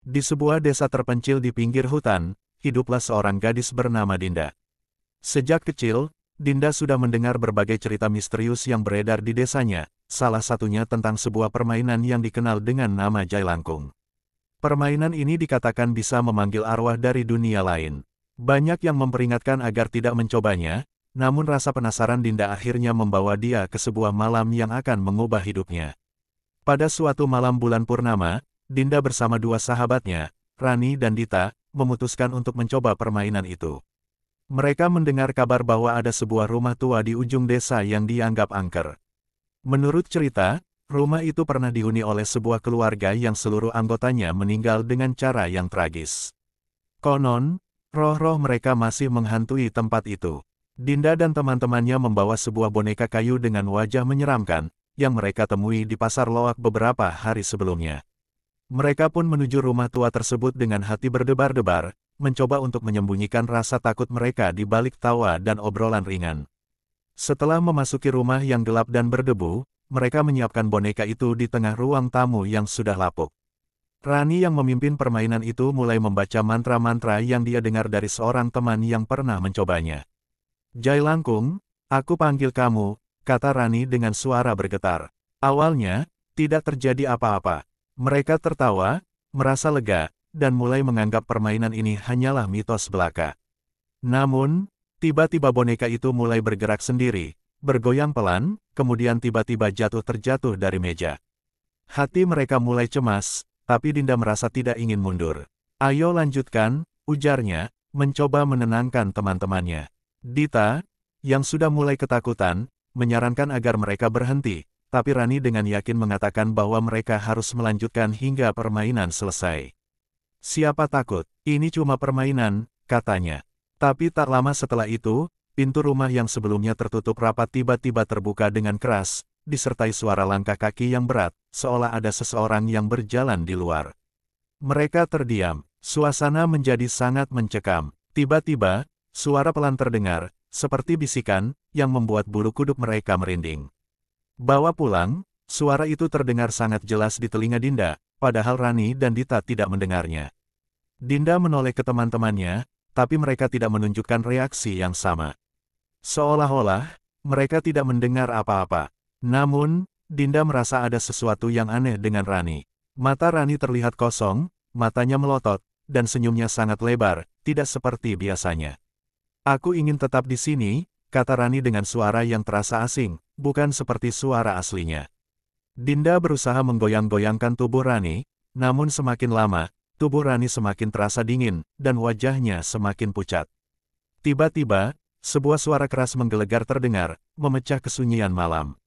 Di sebuah desa terpencil di pinggir hutan, hiduplah seorang gadis bernama Dinda. Sejak kecil, Dinda sudah mendengar berbagai cerita misterius yang beredar di desanya, salah satunya tentang sebuah permainan yang dikenal dengan nama Jailangkung. Permainan ini dikatakan bisa memanggil arwah dari dunia lain. Banyak yang memperingatkan agar tidak mencobanya, namun rasa penasaran Dinda akhirnya membawa dia ke sebuah malam yang akan mengubah hidupnya. Pada suatu malam bulan purnama, Dinda bersama dua sahabatnya, Rani dan Dita, memutuskan untuk mencoba permainan itu. Mereka mendengar kabar bahwa ada sebuah rumah tua di ujung desa yang dianggap angker. Menurut cerita, rumah itu pernah dihuni oleh sebuah keluarga yang seluruh anggotanya meninggal dengan cara yang tragis. Konon, roh-roh mereka masih menghantui tempat itu. Dinda dan teman-temannya membawa sebuah boneka kayu dengan wajah menyeramkan, yang mereka temui di pasar loak beberapa hari sebelumnya. Mereka pun menuju rumah tua tersebut dengan hati berdebar-debar, mencoba untuk menyembunyikan rasa takut mereka di balik tawa dan obrolan ringan. Setelah memasuki rumah yang gelap dan berdebu, mereka menyiapkan boneka itu di tengah ruang tamu yang sudah lapuk. Rani yang memimpin permainan itu mulai membaca mantra-mantra yang dia dengar dari seorang teman yang pernah mencobanya. Jailangkung, aku panggil kamu, kata Rani dengan suara bergetar. Awalnya, tidak terjadi apa-apa. Mereka tertawa, merasa lega, dan mulai menganggap permainan ini hanyalah mitos belaka. Namun, tiba-tiba boneka itu mulai bergerak sendiri, bergoyang pelan, kemudian tiba-tiba terjatuh dari meja. Hati mereka mulai cemas, tapi Dinda merasa tidak ingin mundur. Ayo lanjutkan, ujarnya, mencoba menenangkan teman-temannya. Dita, yang sudah mulai ketakutan, menyarankan agar mereka berhenti, tapi Rani dengan yakin mengatakan bahwa mereka harus melanjutkan hingga permainan selesai. Siapa takut, ini cuma permainan, katanya. Tapi tak lama setelah itu, pintu rumah yang sebelumnya tertutup rapat tiba-tiba terbuka dengan keras, disertai suara langkah kaki yang berat, seolah ada seseorang yang berjalan di luar. Mereka terdiam, suasana menjadi sangat mencekam. Tiba-tiba, suara pelan terdengar, seperti bisikan, yang membuat bulu kuduk mereka merinding. Bawa pulang, suara itu terdengar sangat jelas di telinga Dinda, padahal Rani dan Dita tidak mendengarnya. Dinda menoleh ke teman-temannya, tapi mereka tidak menunjukkan reaksi yang sama. Seolah-olah, mereka tidak mendengar apa-apa. Namun, Dinda merasa ada sesuatu yang aneh dengan Rani. Mata Rani terlihat kosong, matanya melotot, dan senyumnya sangat lebar, tidak seperti biasanya. Aku ingin tetap di sini, kata Rani dengan suara yang terasa asing, bukan seperti suara aslinya. Dinda berusaha menggoyang-goyangkan tubuh Rani, namun semakin lama, tubuh Rani semakin terasa dingin, dan wajahnya semakin pucat. Tiba-tiba, sebuah suara keras menggelegar terdengar, memecah kesunyian malam.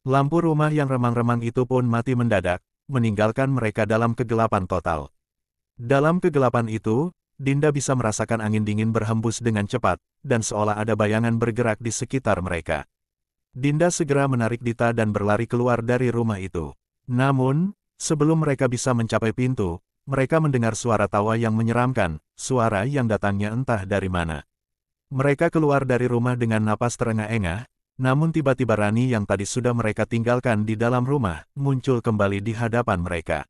Lampu rumah yang remang-remang itu pun mati mendadak, meninggalkan mereka dalam kegelapan total. Dalam kegelapan itu, Dinda bisa merasakan angin dingin berhembus dengan cepat, dan seolah ada bayangan bergerak di sekitar mereka. Dinda segera menarik Dita dan berlari keluar dari rumah itu. Namun, sebelum mereka bisa mencapai pintu, mereka mendengar suara tawa yang menyeramkan, suara yang datangnya entah dari mana. Mereka keluar dari rumah dengan napas terengah-engah, namun tiba-tiba Rani yang tadi sudah mereka tinggalkan di dalam rumah, muncul kembali di hadapan mereka.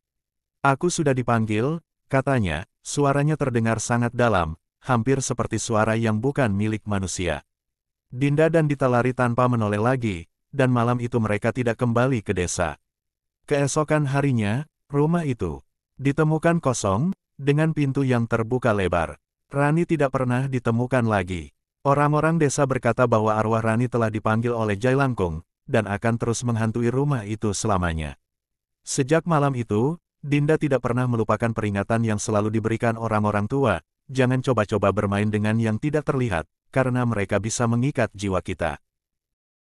Aku sudah dipanggil, katanya, suaranya terdengar sangat dalam, hampir seperti suara yang bukan milik manusia. Dinda dan Dita lari tanpa menoleh lagi, dan malam itu mereka tidak kembali ke desa. Keesokan harinya, rumah itu ditemukan kosong, dengan pintu yang terbuka lebar. Rani tidak pernah ditemukan lagi. Orang-orang desa berkata bahwa arwah Rani telah dipanggil oleh Jailangkung, dan akan terus menghantui rumah itu selamanya. Sejak malam itu, Dinda tidak pernah melupakan peringatan yang selalu diberikan orang-orang tua, jangan coba-coba bermain dengan yang tidak terlihat, karena mereka bisa mengikat jiwa kita.